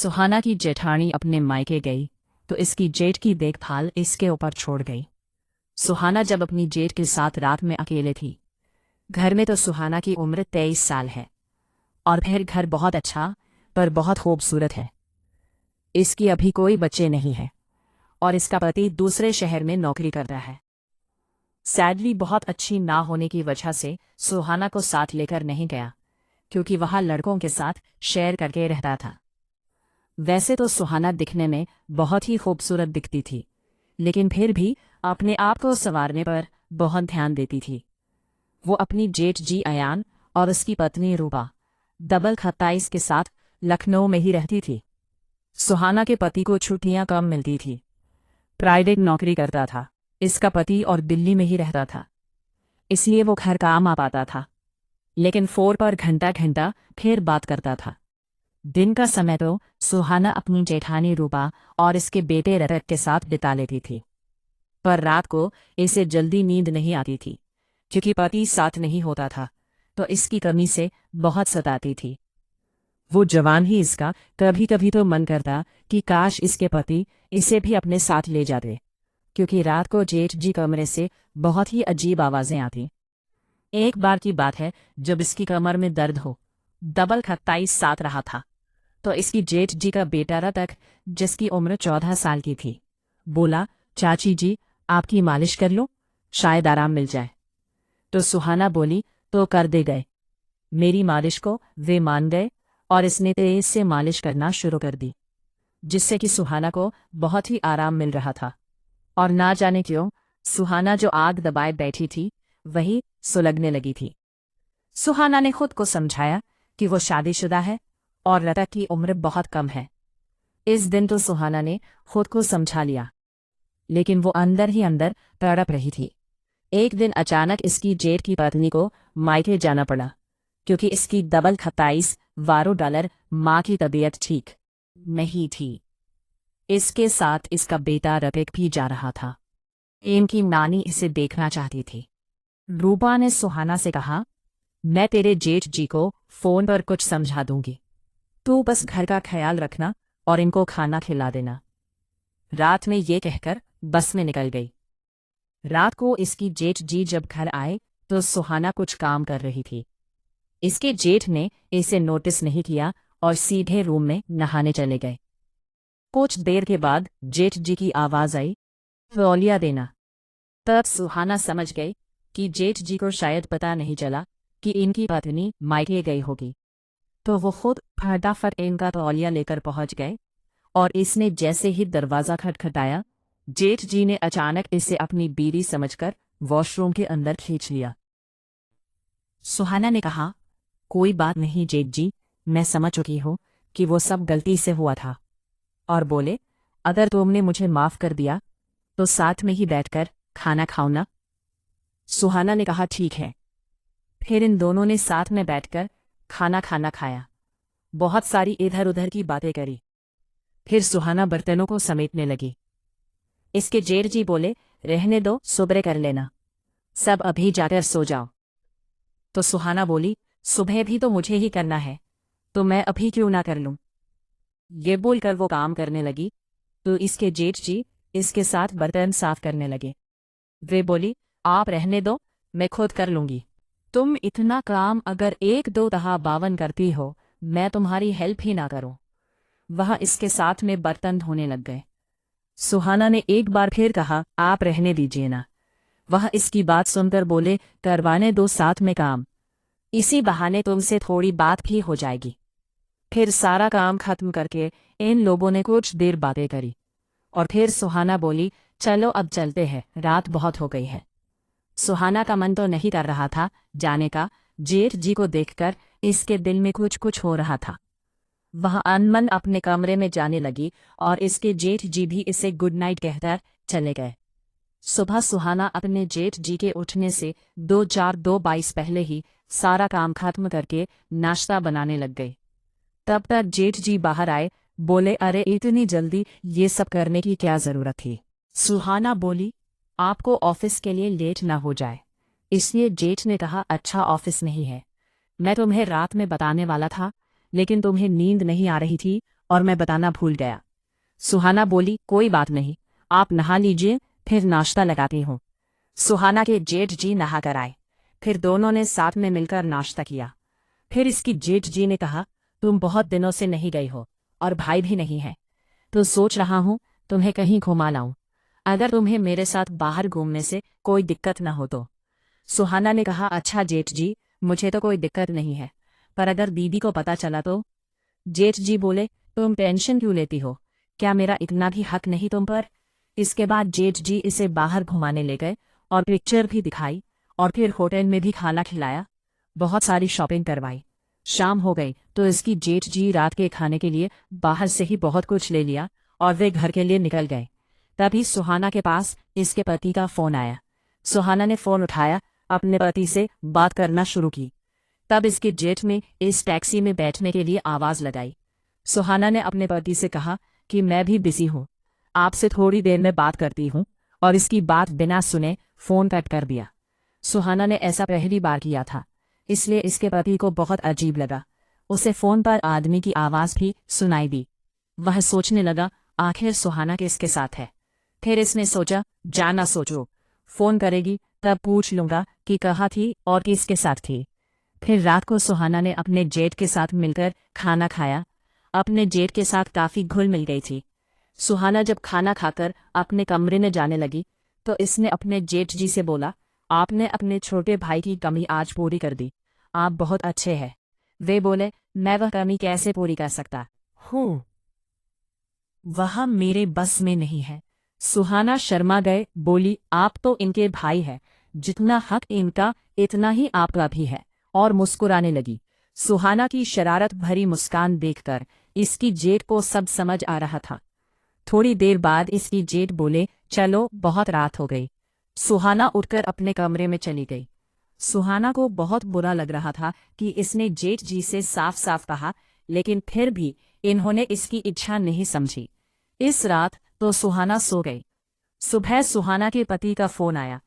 सुहाना की जेठानी अपने मायके गई तो इसकी जेठ की देखभाल इसके ऊपर छोड़ गई। सुहाना जब अपनी जेठ के साथ रात में अकेले थी। घर में तो सुहाना की उम्र 23 साल है और फिर घर बहुत अच्छा पर बहुत खूबसूरत है। इसकी अभी कोई बच्चे नहीं है और इसका पति दूसरे शहर में नौकरी करता है। सैलरी बहुत अच्छी ना होने की वजह से सुहाना को साथ लेकर नहीं गया, क्योंकि वह लड़कों के साथ शेयर करके रहता था। वैसे तो सुहाना दिखने में बहुत ही खूबसूरत दिखती थी, लेकिन फिर भी अपने आप को संवारने पर बहुत ध्यान देती थी। वो अपनी जेठ जी अयान और उसकी पत्नी रूपा डबल 27 के साथ लखनऊ में ही रहती थी। सुहाना के पति को छुट्टियां कम मिलती थी। प्राइवेट नौकरी करता था इसका पति और दिल्ली में ही रहता था, इसलिए वो घर काम आ पाता था, लेकिन फोन पर घंटा घंटा फिर बात करता था। दिन का समय तो सुहाना अपनी जेठानी रूपा और इसके बेटे रतन के साथ बिता लेती थी, पर रात को इसे जल्दी नींद नहीं आती थी, क्योंकि पति साथ नहीं होता था तो इसकी कमी से बहुत सताती थी। वो जवान ही इसका कभी कभी तो मन करता कि काश इसके पति इसे भी अपने साथ ले जाते, क्योंकि रात को जेठ जी कमरे से बहुत ही अजीब आवाजें आती। एक बार की बात है, जब इसकी कमर में दर्द हो डबल 27 साथ रहा था, तो इसकी जेठ जी का बेटा रतन, जिसकी उम्र 14 साल की थी, बोला, चाची जी आपकी मालिश कर लो, शायद आराम मिल जाए। तो सुहाना बोली, तो कर दे गए। मेरी मालिश को वे मान गए और इसने तेज से मालिश करना शुरू कर दी, जिससे कि सुहाना को बहुत ही आराम मिल रहा था। और ना जाने क्यों सुहाना जो आग दबाए बैठी थी वही सुलगने लगी थी। सुहाना ने खुद को समझाया कि वो शादीशुदा है और रतन की उम्र बहुत कम है। इस दिन तो सुहाना ने खुद को समझा लिया, लेकिन वो अंदर ही अंदर तड़प रही थी। एक दिन अचानक इसकी जेठ की पत्नी को मायके जाना पड़ा, क्योंकि इसकी डबल 27 $12 माँ की तबीयत ठीक नहीं थी। इसके साथ इसका बेटा रतन भी जा रहा था। इनकी नानी इसे देखना चाहती थी। रूपा ने सुहाना से कहा, मैं तेरे जेठ जी को फोन पर कुछ समझा दूंगी, तू बस घर का ख्याल रखना और इनको खाना खिला देना। रात में ये कहकर बस में निकल गई। रात को इसकी जेठ जी जब घर आए तो सुहाना कुछ काम कर रही थी। इसके जेठ ने इसे नोटिस नहीं किया और सीधे रूम में नहाने चले गए। कुछ देर के बाद जेठ जी की आवाज आई, तौलिया देना। तब सुहाना समझ गई कि जेठ जी को शायद पता नहीं चला कि इनकी पत्नी मायके गई होगी, तो वो खुद फटाफट इनका तौलिया लेकर पहुंच गए। और इसने जैसे ही दरवाज़ा खटखटाया, जेठ जी ने अचानक इसे अपनी बीवी समझकर वॉशरूम के अंदर खींच लिया। सुहाना ने कहा, कोई बात नहीं जेठ जी, मैं समझ चुकी हूँ कि वो सब गलती से हुआ था। और बोले, अगर तुमने मुझे माफ़ कर दिया तो साथ में ही बैठकर खाना खाओ ना। सुहाना ने कहा, ठीक है। फिर इन दोनों ने साथ में बैठकर खाना खाया, बहुत सारी इधर उधर की बातें करी। फिर सुहाना बर्तनों को समेटने लगी। इसके जेठ जी बोले, रहने दो, सुबह कर लेना, सब अभी जाकर सो जाओ। तो सुहाना बोली, सुबह भी तो मुझे ही करना है, तो मैं अभी क्यों ना कर लूं। ये बोलकर वो काम करने लगी तो इसके जेठ जी इसके साथ बर्तन साफ करने लगे। वे बोली, आप रहने दो, मैं खुद कर लूंगी। तुम इतना काम अगर 1-2 दहा 52 करती हो, मैं तुम्हारी हेल्प ही ना करूं। वह इसके साथ में बर्तन धोने लग गए। सुहाना ने एक बार फिर कहा, आप रहने दीजिए ना। वह इसकी बात सुनकर बोले, करवाने दो साथ में काम, इसी बहाने तुमसे थोड़ी बात भी हो जाएगी। फिर सारा काम खत्म करके इन लोगों ने कुछ देर बातें करी और फिर सुहाना बोली, चलो अब चलते हैं, रात बहुत हो गई है। सुहाना का मन तो नहीं कर रहा था जाने का। जेठ जी को देखकर इसके दिल में कुछ कुछ हो रहा था। वह अनमन अपने कमरे में जाने लगी और इसके जेठ जी भी इसे गुड नाइट कहकर चले गए। सुबह सुहाना अपने जेठ जी के उठने से 2-4-2-22 पहले ही सारा काम खत्म करके नाश्ता बनाने लग गई। तब तक जेठ जी बाहर आए, बोले, अरे इतनी जल्दी ये सब करने की क्या जरूरत थी। सुहाना बोली, आपको ऑफिस के लिए लेट ना हो जाए, इसलिए जेठ ने कहा, अच्छा ऑफिस नहीं है, मैं तुम्हें रात में बताने वाला था, लेकिन तुम्हें नींद नहीं आ रही थी और मैं बताना भूल गया। सुहाना बोली, कोई बात नहीं, आप नहा लीजिए, फिर नाश्ता लगाती हूँ। सुहाना के जेठ जी नहा कर आए। फिर दोनों ने साथ में मिलकर नाश्ता किया। फिर इसकी जेठ जी ने कहा, तुम बहुत दिनों से नहीं गई हो और भाई भी नहीं है, तो सोच रहा हूँ तुम्हें कहीं घुमा लाऊं, अगर तुम्हें मेरे साथ बाहर घूमने से कोई दिक्कत न हो तो। सुहाना ने कहा, अच्छा जेठ जी, मुझे तो कोई दिक्कत नहीं है, पर अगर दीदी को पता चला तो। जेठ जी बोले, तुम टेंशन क्यों लेती हो, क्या मेरा इतना भी हक नहीं तुम पर। इसके बाद जेठ जी इसे बाहर घुमाने ले गए और पिक्चर भी दिखाई और फिर होटल में भी खाना खिलाया, बहुत सारी शॉपिंग करवाई। शाम हो गई तो इसकी जेठ जी रात के खाने के लिए बाहर से ही बहुत कुछ ले लिया और वे घर के लिए निकल गए। तभी सुहाना के पास इसके पति का फोन आया। सुहाना ने फोन उठाया, अपने पति से बात करना शुरू की। तब इसके जेठ में इस टैक्सी में बैठने के लिए आवाज लगाई। सुहाना ने अपने पति से कहा कि मैं भी बिजी हूँ, आपसे थोड़ी देर में बात करती हूँ, और इसकी बात बिना सुने फोन कट कर दिया। सुहाना ने ऐसा पहली बार किया था, इसलिए इसके पति को बहुत अजीब लगा। उसे फोन पर आदमी की आवाज भी सुनाई दी। वह सोचने लगा, आखिर सुहाना किसके साथ है। फिर इसने सोचा, जाना सोचो, फोन करेगी तब पूछ लूंगा कि कहाँ थी और किसके साथ थी। फिर रात को सुहाना ने अपने जेठ के साथ मिलकर खाना खाया। अपने जेठ के साथ काफी घुल मिल गई थी। सुहाना जब खाना खाकर अपने कमरे में जाने लगी तो इसने अपने जेठ जी से बोला, आपने अपने छोटे भाई की कमी आज पूरी कर दी, आप बहुत अच्छे हैं। वे बोले, मैं वह कमी कैसे पूरी कर सकता हूँ, वह मेरे बस में नहीं है। सुहाना शर्मा गए, बोली, आप तो इनके भाई हैं, जितना हक इनका इतना ही आपका भी है, और मुस्कुराने लगी। सुहाना की शरारत भरी मुस्कान देखकर इसकी जेठ को सब समझ आ रहा था। थोड़ी देर बाद इसकी जेठ बोले, चलो बहुत रात हो गई। सुहाना उठकर अपने कमरे में चली गई। सुहाना को बहुत बुरा लग रहा था कि इसने जेठ जी से साफ साफ कहा, लेकिन फिर भी इन्होंने इसकी इच्छा नहीं समझी। इस रात तो सुहाना सो गई। सुबह सुहाना के पति का फोन आया।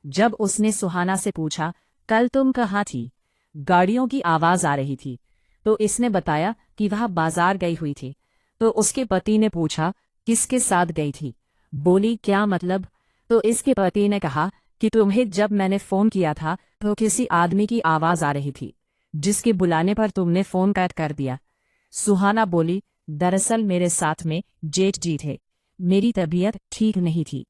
जब उसने सुहाना से पूछा, कल तुम कहाँ थी, गाड़ियों की आवाज आ रही थी, तो इसने बताया कि वह बाजार गई हुई थी। तो उसके पति ने पूछा, किसके साथ गई थी। बोली, क्या मतलब। तो इसके पति ने कहा कि तुम्हें जब मैंने फोन किया था तो किसी आदमी की आवाज आ रही थी, जिसके बुलाने पर तुमने फोन कट कर दिया। सुहाना बोली, दरअसल मेरे साथ में जेठ जी थे, मेरी तबीयत ठीक नहीं थी।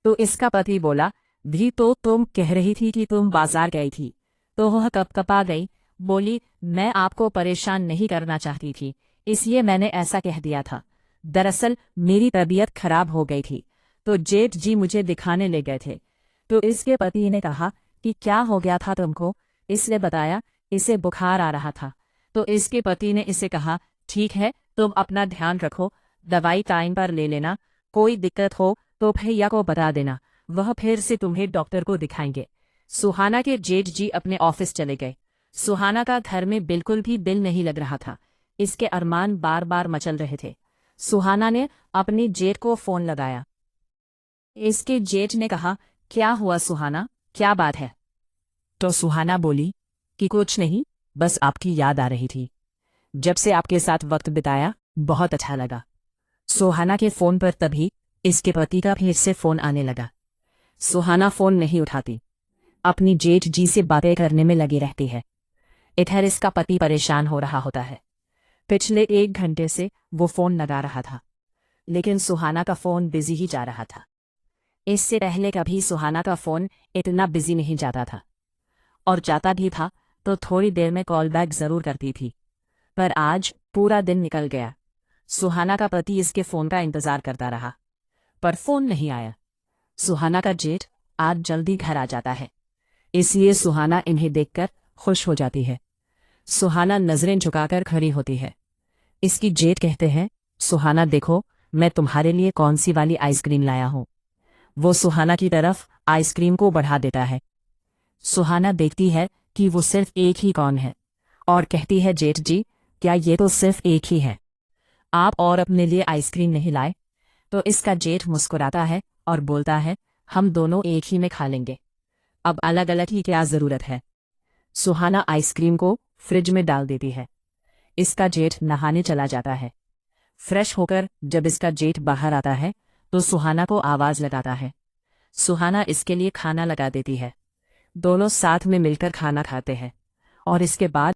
तो इसका पति बोला, भी तो तुम कह रही थी कि तुम बाजार गई थी। तो वह कपकपा गई, बोली, मैं आपको परेशान नहीं करना चाहती थी, इसलिए मैंने ऐसा कह दिया था। दरअसल मेरी तबीयत खराब हो गई थी, तो जेठ जी मुझे दिखाने ले गए थे। तो इसके पति ने कहा कि क्या हो गया था तुमको। इसने बताया, इसे बुखार आ रहा था। तो इसके पति ने इसे कहा, ठीक है, तुम अपना ध्यान रखो, दवाई टाइम पर ले लेना, कोई दिक्कत हो तो भैया को बता देना, वह फिर से तुम्हें डॉक्टर को दिखाएंगे। सुहाना के जेठ जी अपने ऑफिस चले गए। सुहाना का घर में बिल्कुल भी दिल नहीं लग रहा था। इसके अरमान बार बार मचल रहे थे। सुहाना ने अपनी जेठ को फोन लगाया। इसके जेठ ने कहा, क्या हुआ सुहाना, क्या बात है। तो सुहाना बोली कि कुछ नहीं, बस आपकी याद आ रही थी, जब से आपके साथ वक्त बिताया बहुत अच्छा लगा। सुहाना के फोन पर तभी इसके पति का फिर से फोन आने लगा। सुहाना फोन नहीं उठाती, अपनी जेठ जी से बातें करने में लगी रहती है। इधर इसका पति परेशान हो रहा होता है। पिछले 1 घंटे से वो फोन लगा रहा था, लेकिन सुहाना का फोन बिजी ही जा रहा था। इससे पहले कभी सुहाना का फोन इतना बिजी नहीं जाता था, और जाता भी था तो थोड़ी देर में कॉल बैक जरूर करती थी। पर आज पूरा दिन निकल गया। सुहाना का पति इसके फोन का इंतजार करता रहा, पर फोन नहीं आया। सुहाना का जेठ आज जल्दी घर आ जाता है, इसलिए सुहाना इन्हें देखकर खुश हो जाती है। सुहाना नजरें झुकाकर खड़ी होती है। इसकी जेठ कहते हैं, सुहाना देखो, मैं तुम्हारे लिए कौन सी वाली आइसक्रीम लाया हूं। वो सुहाना की तरफ आइसक्रीम को बढ़ा देता है। सुहाना देखती है कि वो सिर्फ एक ही कौन है, और कहती है, जेठ जी, क्या ये तो सिर्फ एक ही है, आप और अपने लिए आइसक्रीम नहीं लाए। तो इसका जेठ मुस्कुराता है और बोलता है, हम दोनों एक ही में खा लेंगे, अब अलग अलग की क्या जरूरत है। सुहाना आइसक्रीम को फ्रिज में डाल देती है। इसका जेठ नहाने चला जाता है। फ्रेश होकर जब इसका जेठ बाहर आता है तो सुहाना को आवाज लगाता है। सुहाना इसके लिए खाना लगा देती है। दोनों साथ में मिलकर खाना खाते हैं और इसके बाद